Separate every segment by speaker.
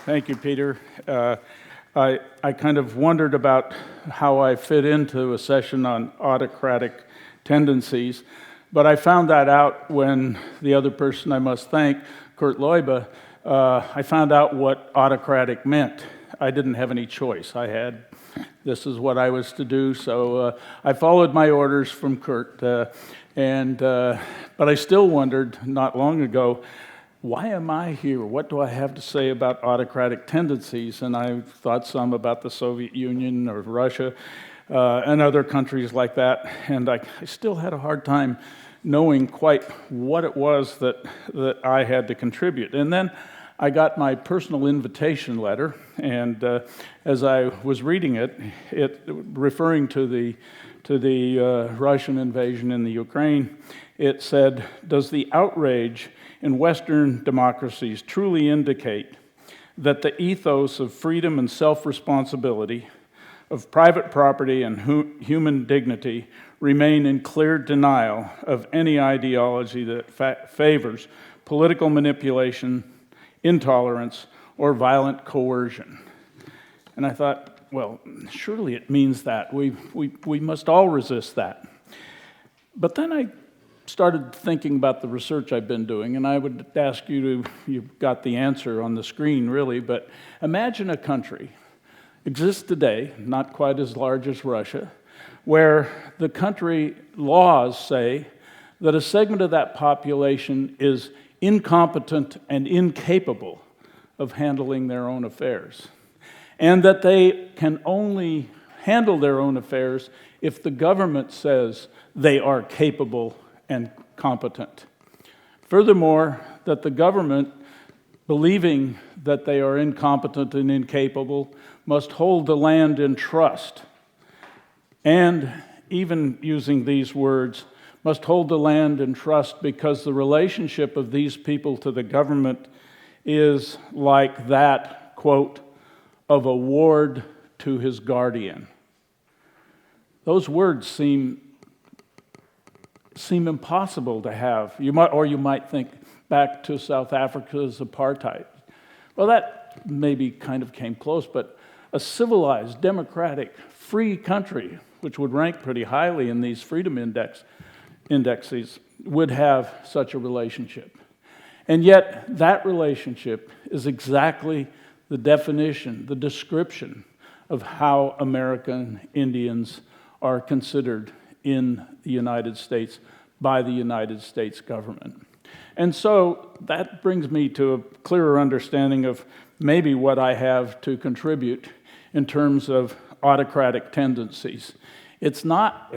Speaker 1: Thank you, Peter. I kind of wondered about how I fit into a session on autocratic tendencies, but I found that out when the other person I must thank, Kurt Loibe, I found out what autocratic meant. I didn't have any choice. This is what I was to do, so I followed my orders from Kurt. But I still wondered not long ago, why am I here? What do I have to say about autocratic tendencies? And I thought some about the Soviet Union or Russia and other countries like that. And I still had a hard time knowing quite what it was that I had to contribute. And then I got my personal invitation letter, and as I was reading it referring to the Russian invasion in the Ukraine, it said, "Does the outrage in Western democracies truly indicate that the ethos of freedom and self-responsibility, of private property and human dignity remain in clear denial of any ideology that favors political manipulation, intolerance, or violent coercion?" And I thought, well, surely it means that. We must all resist that. But then I started thinking about the research I've been doing, and I would ask you've got the answer on the screen really, but imagine a country exists today, not quite as large as Russia, where the country laws say that a segment of that population is incompetent and incapable of handling their own affairs, and that they can only handle their own affairs if the government says they are capable and competent. Furthermore, that the government, believing that they are incompetent and incapable, must hold the land in trust, and even using these words, must hold the land in trust because the relationship of these people to the government is like that, quote, of a ward to his guardian. Those words seem impossible to have. You might think back to South Africa's apartheid. Well, that maybe kind of came close, but a civilized, democratic, free country, which would rank pretty highly in these freedom indexes, would have such a relationship. And yet, that relationship is exactly the definition, the description of how American Indians are considered in the United States by the United States government. And so that brings me to a clearer understanding of maybe what I have to contribute in terms of autocratic tendencies. It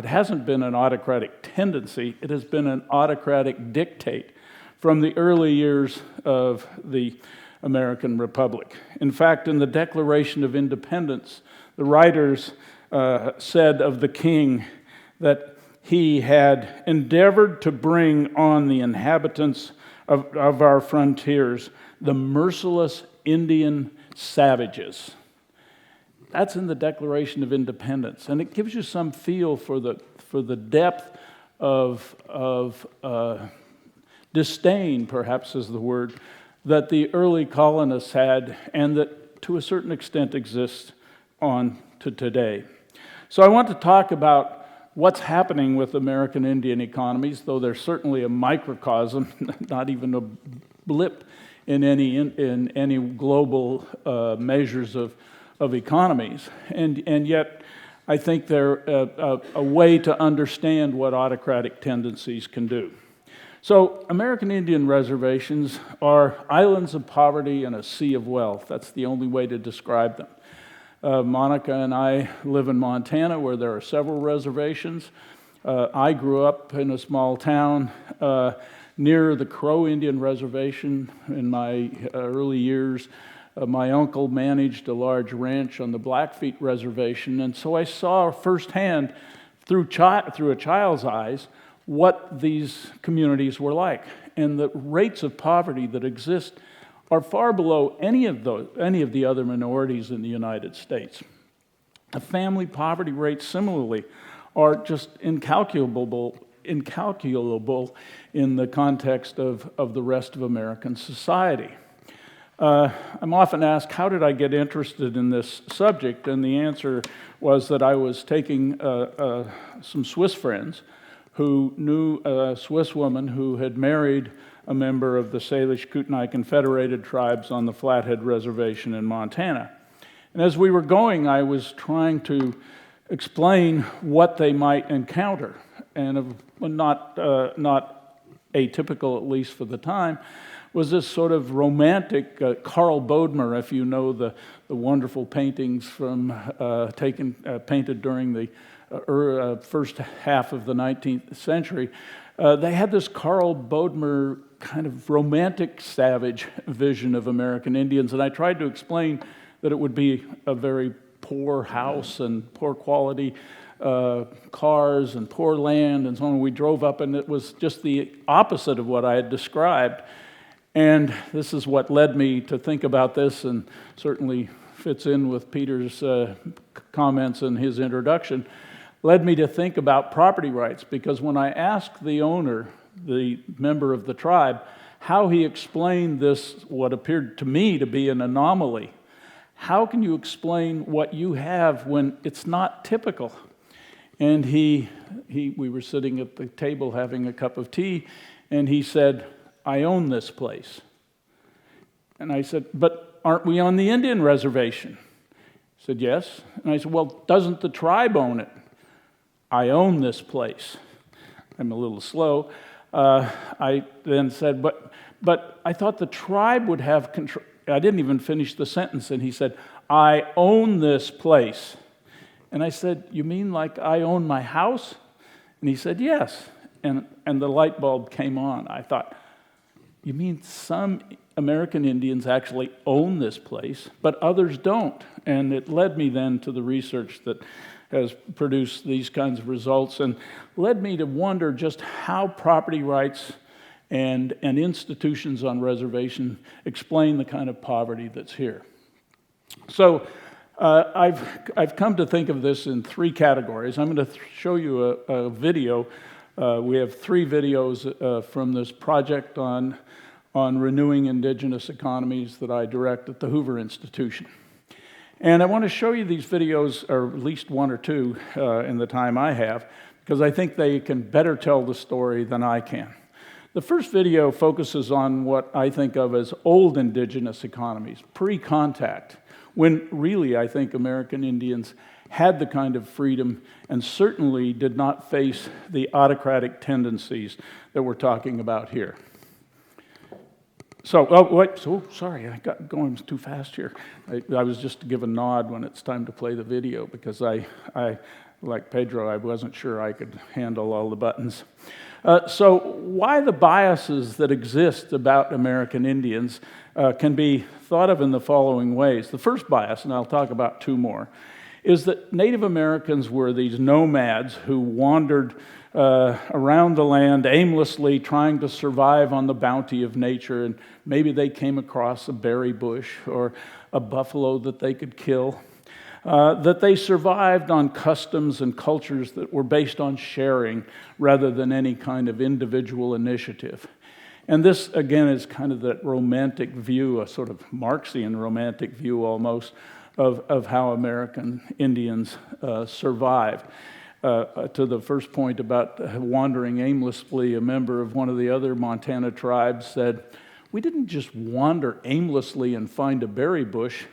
Speaker 1: hasn't been an autocratic tendency, it has been an autocratic dictate from the early years of the American Republic. In fact, in the Declaration of Independence, the writers said of the king that he had endeavored to bring on the inhabitants of our frontiers the merciless Indian savages. That's in the Declaration of Independence, and it gives you some feel for the depth of disdain, perhaps is the word, that the early colonists had, and that to a certain extent exists on to today. So I want to talk about what's happening with American Indian economies, though they're certainly a microcosm, not even a blip in any global measures of economies. And yet, I think they're a way to understand what autocratic tendencies can do. So, American Indian reservations are islands of poverty and a sea of wealth. That's the only way to describe them. Monica and I live in Montana, where there are several reservations. I grew up in a small town near the Crow Indian Reservation in my early years. My uncle managed a large ranch on the Blackfeet Reservation, and so I saw firsthand, through a child's eyes, what these communities were like. And the rates of poverty that exist are far below any of the other minorities in the United States. The family poverty rates, similarly, are just incalculable in the context of the rest of American society. I'm often asked, how did I get interested in this subject? And the answer was that I was taking some Swiss friends who knew a Swiss woman who had married a member of the Salish Kootenai Confederated Tribes on the Flathead Reservation in Montana. And as we were going, I was trying to explain what they might encounter, and not atypical, at least for the time, was this sort of romantic, Carl Bodmer, if you know the wonderful paintings from painted during the first half of the 19th century. They had this Carl Bodmer kind of romantic, savage vision of American Indians, and I tried to explain that it would be a very poor house and poor quality cars and poor land and so on. We drove up, and it was just the opposite of what I had described. And this is what led me to think about this, and certainly fits in with Peter's comments in his introduction, led me to think about property rights, because when I asked the owner, the member of the tribe, how he explained this, what appeared to me to be an anomaly, how can you explain what you have when it's not typical? And we were sitting at the table having a cup of tea, and he said, I own this place. And I said, but aren't we on the Indian reservation? He said, yes. And I said, well, doesn't the tribe own it? I own this place. I'm a little slow. I then said, but I thought the tribe would have control. I didn't even finish the sentence, and he said, I own this place. And I said, you mean like I own my house? And he said, yes. And the light bulb came on. I thought, you mean some American Indians actually own this place, but others don't? And it led me then to the research that has produced these kinds of results, and led me to wonder just how property rights and institutions on reservation explain the kind of poverty that's here. So I've come to think of this in three categories. I'm going to show you a video. We have three videos from this project on renewing indigenous economies that I direct at the Hoover Institution. And I want to show you these videos, or at least one or two in the time I have, because I think they can better tell the story than I can. The first video focuses on what I think of as old indigenous economies, pre-contact, when really I think American Indians had the kind of freedom and certainly did not face the autocratic tendencies that we're talking about here. So, sorry, I got going too fast here. I was just to give a nod when it's time to play the video, because I like Pedro, I wasn't sure I could handle all the buttons. So why the biases that exist about American Indians can be thought of in the following ways. The first bias, and I'll talk about two more, is that Native Americans were these nomads who wandered around the land aimlessly, trying to survive on the bounty of nature, and maybe they came across a berry bush or a buffalo that they could kill. That they survived on customs and cultures that were based on sharing rather than any kind of individual initiative. And this, again, is kind of that romantic view, a sort of Marxian romantic view almost, of how American Indians survived. To the first point about wandering aimlessly, a member of one of the other Montana tribes said, we didn't just wander aimlessly and find a berry bush.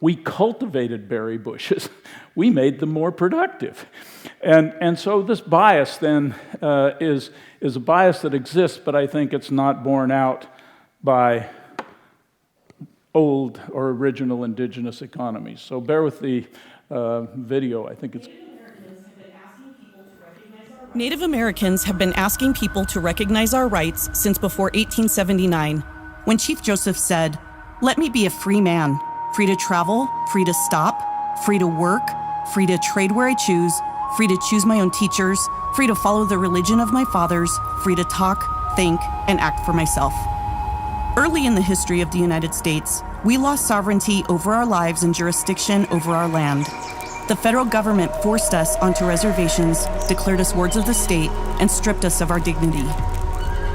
Speaker 1: We cultivated berry bushes. We made them more productive. And so this bias then is a bias that exists, but I think it's not borne out by old or original indigenous economies. So bear with the video. I think it's...
Speaker 2: Native Americans have been asking people to recognize our rights since before 1879, when Chief Joseph said, "Let me be a free man, free to travel, free to stop, free to work, free to trade where I choose, free to choose my own teachers, free to follow the religion of my fathers, free to talk, think, and act for myself." Early in the history of the United States, we lost sovereignty over our lives and jurisdiction over our land. The federal government forced us onto reservations, declared us wards of the state, and stripped us of our dignity.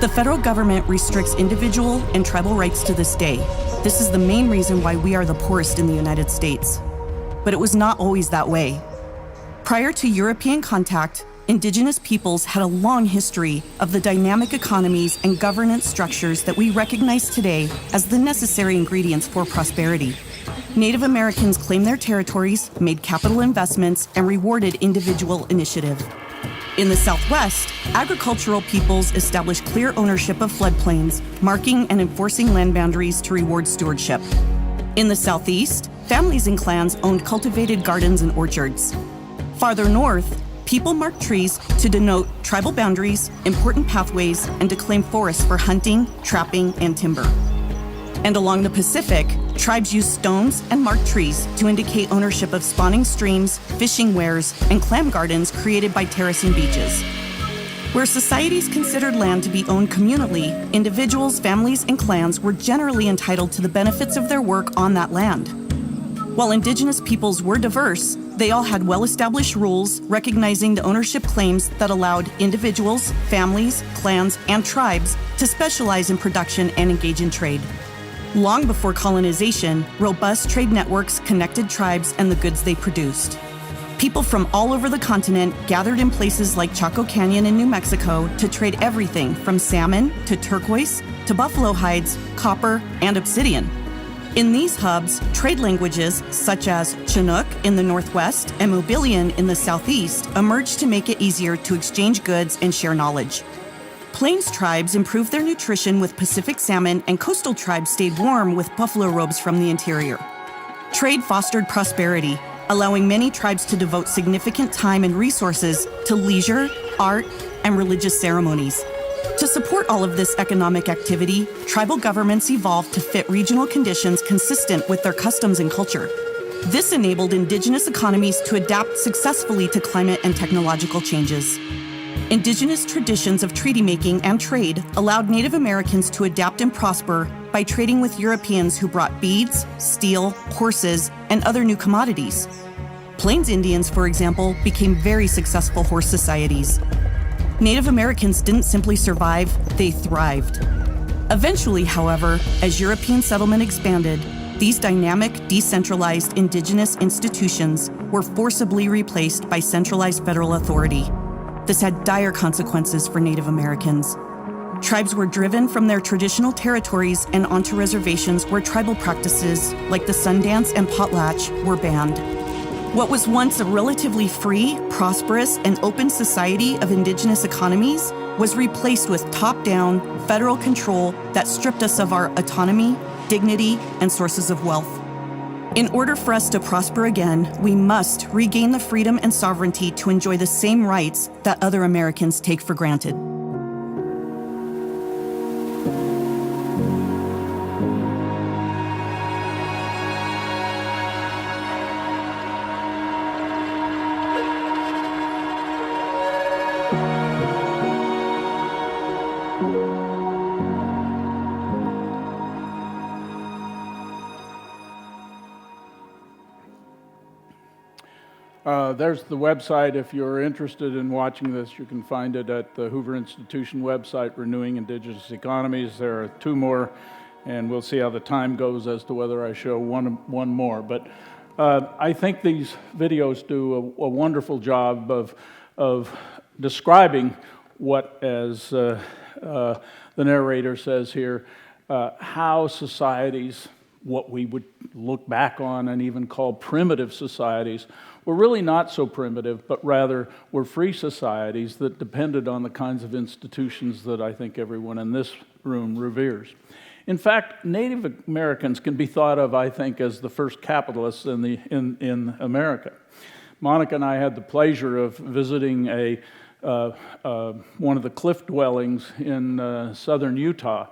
Speaker 2: The federal government restricts individual and tribal rights to this day. This is the main reason why we are the poorest in the United States. But it was not always that way. Prior to European contact, indigenous peoples had a long history of the dynamic economies and governance structures that we recognize today as the necessary ingredients for prosperity. Native Americans claimed their territories, made capital investments, and rewarded individual initiative. In the Southwest, agricultural peoples established clear ownership of floodplains, marking and enforcing land boundaries to reward stewardship. In the Southeast, families and clans owned cultivated gardens and orchards. Farther north, people marked trees to denote tribal boundaries, important pathways, and to claim forests for hunting, trapping, and timber. And along the Pacific, tribes used stones and marked trees to indicate ownership of spawning streams, fishing weirs, and clam gardens created by terracing beaches. Where societies considered land to be owned communally, individuals, families, and clans were generally entitled to the benefits of their work on that land. While indigenous peoples were diverse, they all had well-established rules recognizing the ownership claims that allowed individuals, families, clans, and tribes to specialize in production and engage in trade. Long before colonization, robust trade networks connected tribes and the goods they produced. People from all over the continent gathered in places like Chaco Canyon in New Mexico to trade everything from salmon to turquoise to buffalo hides, copper, and obsidian. In these hubs, trade languages such as Chinook in the Northwest and Mobilian in the Southeast emerged to make it easier to exchange goods and share knowledge. Plains tribes improved their nutrition with Pacific salmon, and coastal tribes stayed warm with buffalo robes from the interior. Trade fostered prosperity, allowing many tribes to devote significant time and resources to leisure, art, and religious ceremonies. To support all of this economic activity, tribal governments evolved to fit regional conditions consistent with their customs and culture. This enabled indigenous economies to adapt successfully to climate and technological changes. Indigenous traditions of treaty making and trade allowed Native Americans to adapt and prosper by trading with Europeans who brought beads, steel, horses, and other new commodities. Plains Indians, for example, became very successful horse societies. Native Americans didn't simply survive, they thrived. Eventually, however, as European settlement expanded, these dynamic, decentralized indigenous institutions were forcibly replaced by centralized federal authority. This had dire consequences for Native Americans. Tribes were driven from their traditional territories and onto reservations where tribal practices like the Sundance and potlatch were banned. What was once a relatively free, prosperous, and open society of indigenous economies was replaced with top-down, federal control that stripped us of our autonomy, dignity, and sources of wealth. In order for us to prosper again, we must regain the freedom and sovereignty to enjoy the same rights that other Americans take for granted.
Speaker 1: There's the website. If you're interested in watching this, you can find it at the Hoover Institution website, Renewing Indigenous Economies. There are two more, and we'll see how the time goes as to whether I show one more. But I think these videos do a wonderful job of describing what, as the narrator says here, how societies, what we would look back on and even call primitive societies, were really not so primitive, but rather were free societies that depended on the kinds of institutions that I think everyone in this room reveres. In fact, Native Americans can be thought of, I think, as the first capitalists in America. Monica and I had the pleasure of visiting one of the cliff dwellings in southern Utah.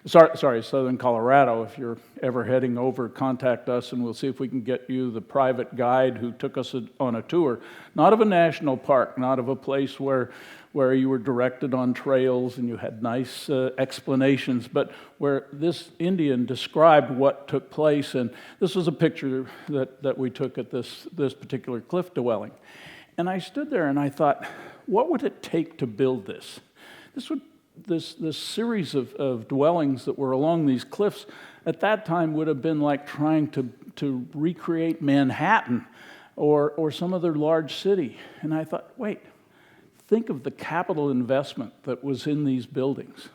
Speaker 1: Southern Colorado. If you're ever heading over, contact us and we'll see if we can get you the private guide who took us on a tour, not of a national park, not of a place where you were directed on trails and you had nice explanations, but where this Indian described what took place. And this was a picture that we took at this particular cliff dwelling. And I stood there and I thought, what would it take to build this? This would this series of dwellings that were along these cliffs at that time would have been like trying to recreate Manhattan or some other large city. And I thought, wait, think of the capital investment that was in these buildings.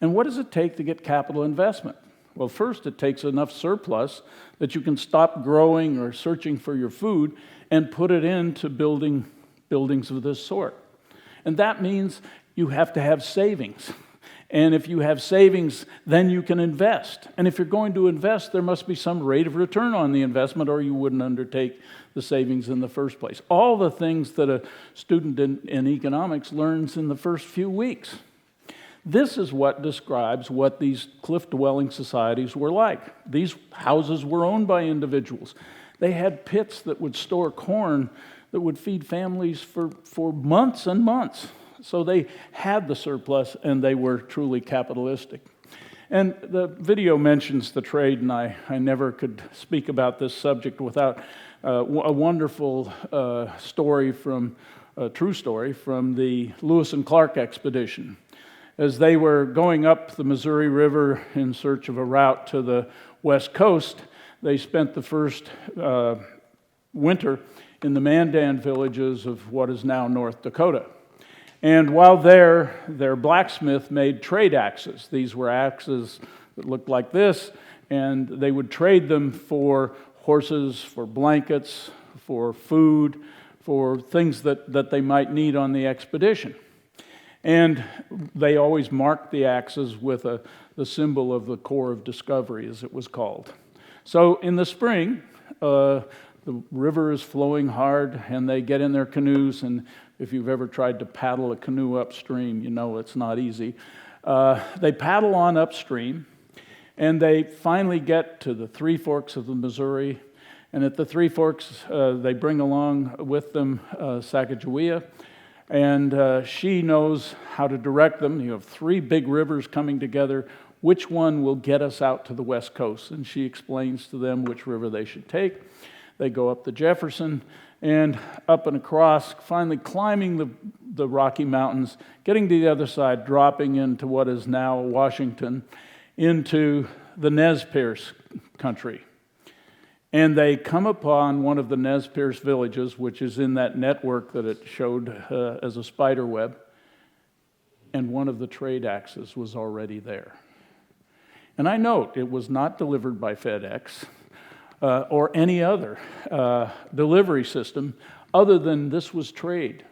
Speaker 1: And what does it take to get capital investment? Well, first, it takes enough surplus that you can stop growing or searching for your food and put it into buildings of this sort. And that means you have to have savings. And if you have savings, then you can invest. And if you're going to invest, there must be some rate of return on the investment, or you wouldn't undertake the savings in the first place. All the things that a student in economics learns in the first few weeks. This is what describes what these cliff-dwelling societies were like. These houses were owned by individuals. They had pits that would store corn that would feed families for months and months. So they had the surplus, and they were truly capitalistic. And the video mentions the trade, and I never could speak about this subject without a wonderful story a true story from the Lewis and Clark expedition. As they were going up the Missouri River in search of a route to the West Coast, they spent the first winter in the Mandan villages of what is now North Dakota. And while there, their blacksmith made trade axes. These were axes that looked like this, and they would trade them for horses, for blankets, for food, for things that they might need on the expedition. And they always marked the axes with the symbol of the Corps of Discovery, as it was called. So in the spring, the river is flowing hard, and they get in their canoes, and if you've ever tried to paddle a canoe upstream, you know it's not easy. They paddle on upstream, and they finally get to the Three Forks of the Missouri, and at the Three Forks, they bring along with them Sacagawea, and she knows how to direct them. You have three big rivers coming together. Which one will get us out to the West Coast? And she explains to them which river they should take. They go up the Jefferson and up and across, finally climbing the Rocky Mountains, getting to the other side, dropping into what is now Washington, into the Nez Perce country. And they come upon one of the Nez Perce villages, which is in that network that it showed as a spider web, and one of the trade axes was already there. And I note, it was not delivered by FedEx or any other delivery system, other than this was trade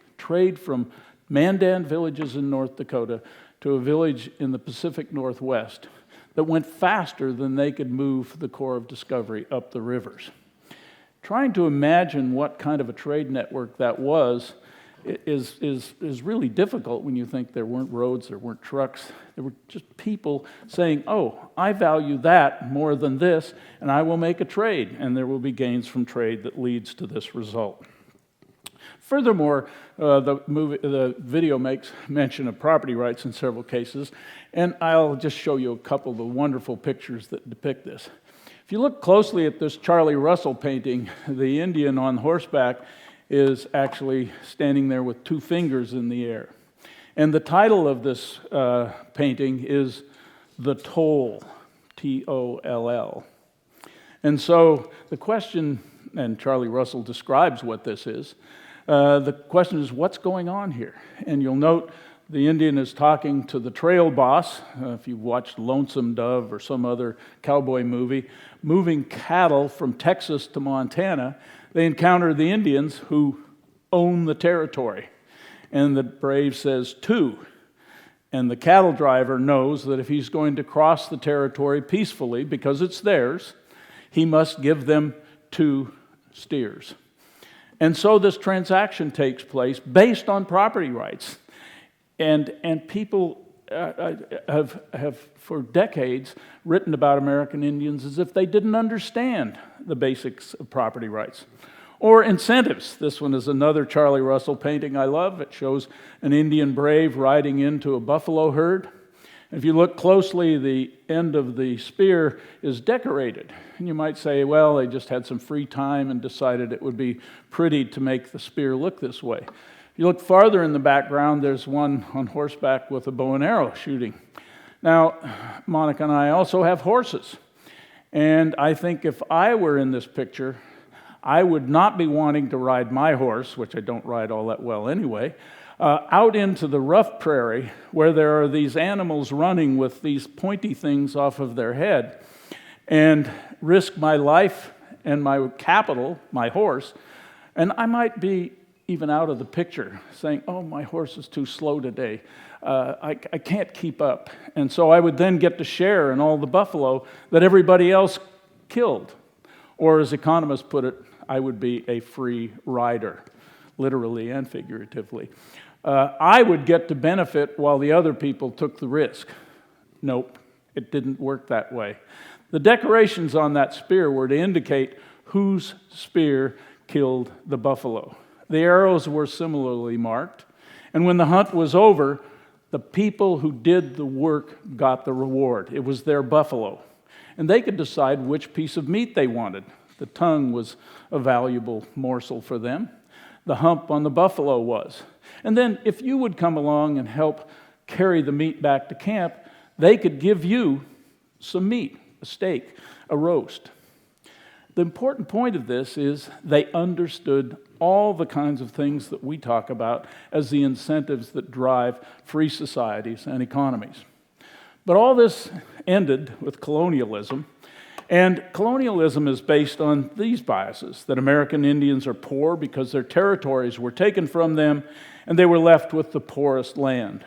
Speaker 1: from Mandan villages in North Dakota to a village in the Pacific Northwest that went faster than they could move the Corps of Discovery up the rivers. Trying to imagine what kind of a trade network that was is really difficult when you think there weren't roads, there weren't trucks, there were just people saying, oh, I value that more than this, and I will make a trade, and there will be gains from trade that leads to this result. Furthermore, the video makes mention of property rights in several cases, and I'll just show you a couple of the wonderful pictures that depict this. If you look closely at this Charlie Russell painting, the Indian on horseback is actually standing there with two fingers in the air. And the title of this painting is The Toll, T-O-L-L. And so the question, and Charlie Russell describes what this is, the question is, what's going on here? And you'll note the Indian is talking to the trail boss, if you've watched Lonesome Dove or some other cowboy movie, moving cattle from Texas to Montana. They encounter the Indians who own the territory. And the brave says, two. And the cattle driver knows that if he's going to cross the territory peacefully, because it's theirs, he must give them 2 steers. And so this transaction takes place based on property rights. And people have for decades written about American Indians as if they didn't understand the basics of property rights. Or incentives. This one is another Charlie Russell painting I love. It shows an Indian brave riding into a buffalo herd. If you look closely, the end of the spear is decorated. And you might say, well, they just had some free time and decided it would be pretty to make the spear look this way. You look farther in the background, there's one on horseback with a bow and arrow shooting. Now, Monica and I also have horses. And I think if I were in this picture, I would not be wanting to ride my horse, which I don't ride all that well anyway, out into the rough prairie where there are these animals running with these pointy things off of their head, and risk my life and my capital, my horse, and I might be even out of the picture, saying, oh, my horse is too slow today. I can't keep up. And so I would then get to share in all the buffalo that everybody else killed. Or as economists put it, I would be a free rider, literally and figuratively. I would get to benefit while the other people took the risk. Nope, it didn't work that way. The decorations on that spear were to indicate whose spear killed the buffalo. The arrows were similarly marked, and when the hunt was over, the people who did the work got the reward. It was their buffalo, and they could decide which piece of meat they wanted. The tongue was a valuable morsel for them. The hump on the buffalo was. And then if you would come along and help carry the meat back to camp, they could give you some meat, a steak, a roast. The important point of this is they understood all the kinds of things that we talk about as the incentives that drive free societies and economies. But all this ended with colonialism, and colonialism is based on these biases, that American Indians are poor because their territories were taken from them and they were left with the poorest land.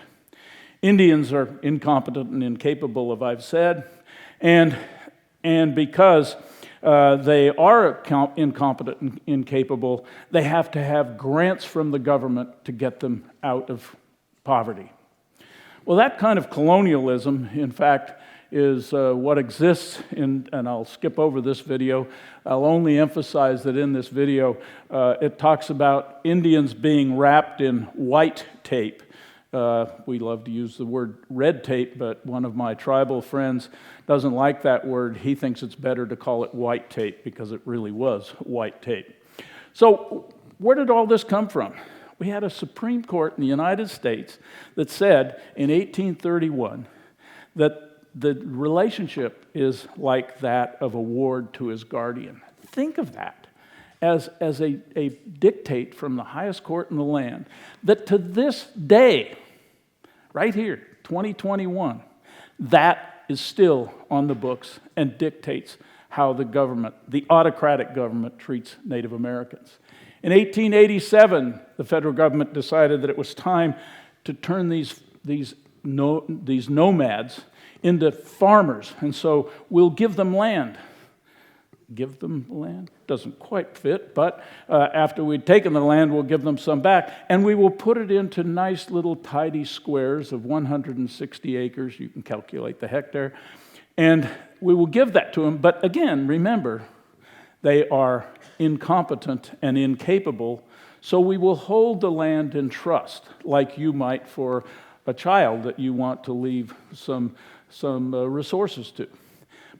Speaker 1: Indians are incompetent and incapable, as I've said, and because they are incompetent and incapable, they have to have grants from the government to get them out of poverty. Well, that kind of colonialism, in fact, is what exists in, and I'll skip over this video. I'll only emphasize that in this video, it talks about Indians being wrapped in white tape. We love to use the word red tape, but one of my tribal friends doesn't like that word. He thinks it's better to call it white tape because it really was white tape. So where did all this come from? We had a Supreme Court in the United States that said in 1831 that the relationship is like that of a ward to his guardian. Think of that as a dictate from the highest court in the land, that to this day, right here, 2021, that is still on the books and dictates how the government, the autocratic government, treats Native Americans. In 1887, the federal government decided that it was time to turn these nomads into farmers, and so we'll give them land. Give them land? Doesn't quite fit, but after we'd taken the land, we'll give them some back, and we will put it into nice little tidy squares of 160 acres. You can calculate the hectare, and we will give that to them. But again, remember, they are incompetent and incapable, so we will hold the land in trust, like you might for a child that you want to leave some resources to.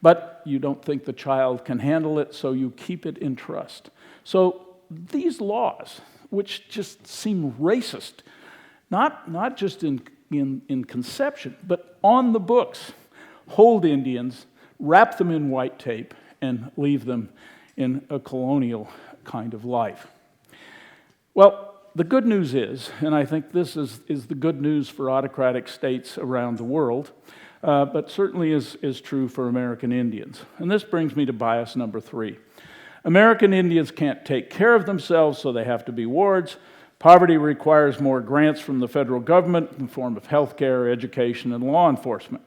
Speaker 1: But you don't think the child can handle it, so you keep it in trust. So these laws, which just seem racist, not just in conception, but on the books, hold Indians, wrap them in white tape, and leave them in a colonial kind of life. Well, the good news is, and I think this is the good news for autocratic states around the world, but certainly is true for American Indians. And this brings me to bias number 3. American Indians can't take care of themselves, so they have to be wards. Poverty requires more grants from the federal government in the form of health care, education, and law enforcement.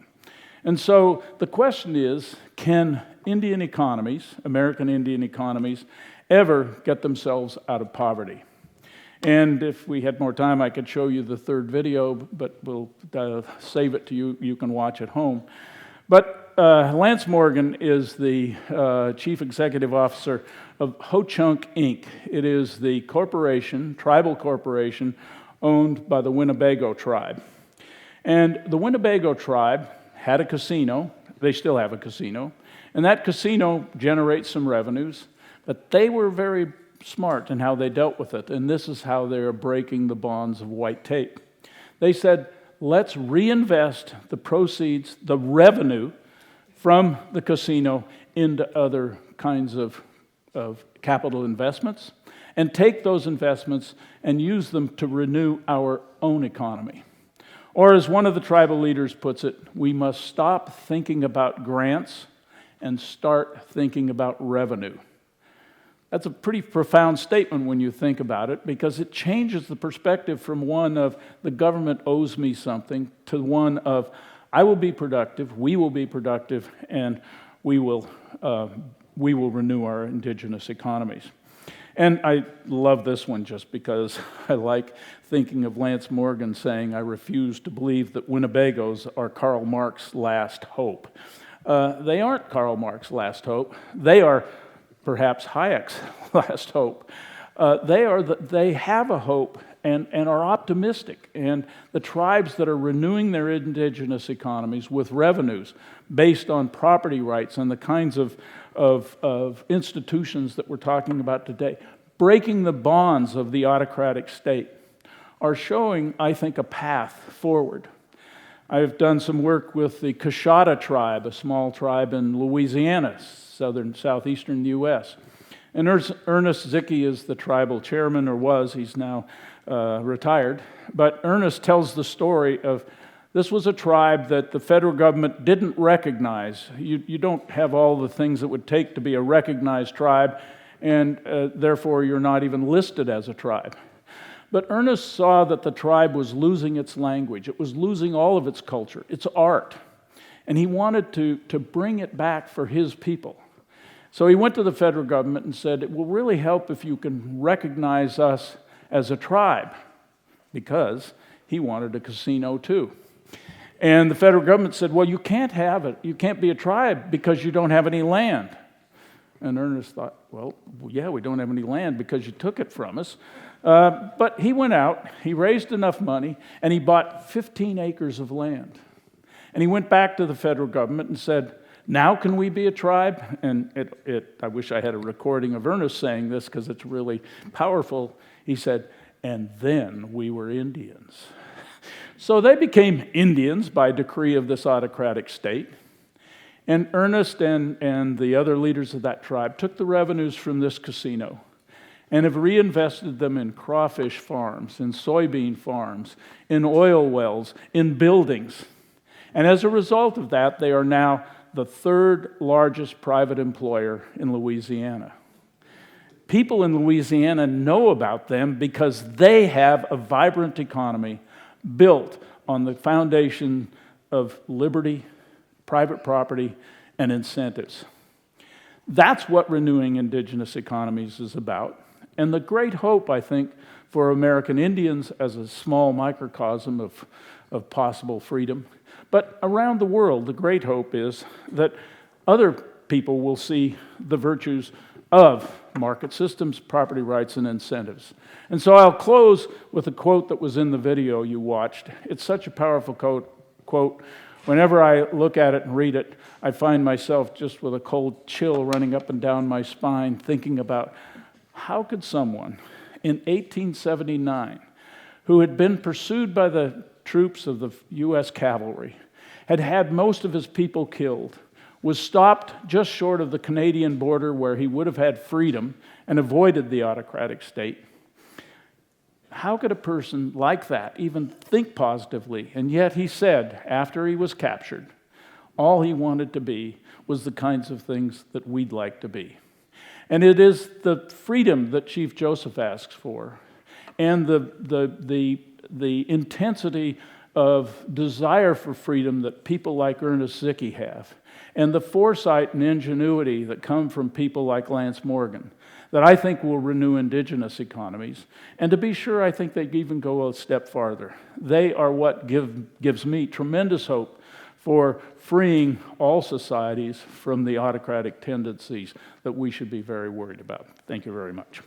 Speaker 1: And so the question is, can Indian economies, American Indian economies, ever get themselves out of poverty? And if we had more time, I could show you the third video, but we'll save it to you. You can watch at home. But Lance Morgan is the chief executive officer of Ho-Chunk Inc. It is the corporation, tribal corporation, owned by the Winnebago tribe. And the Winnebago tribe had a casino. They still have a casino. And that casino generates some revenues. But they were very smart in how they dealt with it, and this is how they're breaking the bonds of white tape. They said, let's reinvest the proceeds, the revenue from the casino into other kinds of capital investments, and take those investments and use them to renew our own economy. Or as one of the tribal leaders puts it, we must stop thinking about grants and start thinking about revenue. That's a pretty profound statement when you think about it, because it changes the perspective from one of the government owes me something to one of I will be productive, we will be productive, and we will renew our indigenous economies. And I love this one just because I like thinking of Lance Morgan saying, I refuse to believe that Winnebagos are Karl Marx's last hope. They aren't Karl Marx's last hope. They are perhaps Hayek's last hope. They have a hope and are optimistic. And the tribes that are renewing their indigenous economies with revenues based on property rights and the kinds of institutions that we're talking about today, breaking the bonds of the autocratic state, are showing, I think, a path forward. I've done some work with the Coshada tribe, a small tribe in Louisiana, southeastern U.S. And Ernest Zicke is the tribal chairman, or was. He's now retired. But Ernest tells the story of this was a tribe that the federal government didn't recognize. You don't have all the things it would take to be a recognized tribe, and therefore you're not even listed as a tribe. But Ernest saw that the tribe was losing its language. It was losing all of its culture, its art. And he wanted to bring it back for his people. So he went to the federal government and said, it will really help if you can recognize us as a tribe, because he wanted a casino too. And the federal government said, well, you can't have it. You can't be a tribe because you don't have any land. And Ernest thought, well, yeah, we don't have any land because you took it from us. But he went out, he raised enough money, and he bought 15 acres of land. And he went back to the federal government and said, now can we be a tribe? And I wish I had a recording of Ernest saying this because it's really powerful. He said, and then we were Indians. So they became Indians by decree of this autocratic state. And Ernest and the other leaders of that tribe took the revenues from this casino and have reinvested them in crawfish farms, in soybean farms, in oil wells, in buildings. And as a result of that, they are now the third largest private employer in Louisiana. People in Louisiana know about them because they have a vibrant economy built on the foundation of liberty, private property, and incentives. That's what renewing indigenous economies is about. And the great hope, I think, for American Indians as a small microcosm of possible freedom, but around the world, the great hope is that other people will see the virtues of market systems, property rights, and incentives. And so I'll close with a quote that was in the video you watched. It's such a powerful quote. Whenever I look at it and read it, I find myself just with a cold chill running up and down my spine, thinking about how could someone in 1879, who had been pursued by the troops of the U.S. cavalry, had most of his people killed, was stopped just short of the Canadian border where he would have had freedom and avoided the autocratic state. How could a person like that even think positively? And yet he said, after he was captured, all he wanted to be was the kinds of things that we'd like to be. And it is the freedom that Chief Joseph asks for, and the intensity of desire for freedom that people like Ernest Zicke have, and the foresight and ingenuity that come from people like Lance Morgan, that I think will renew indigenous economies. And to be sure, I think they even go a step farther. They are what gives me tremendous hope for freeing all societies from the autocratic tendencies that we should be very worried about. Thank you very much.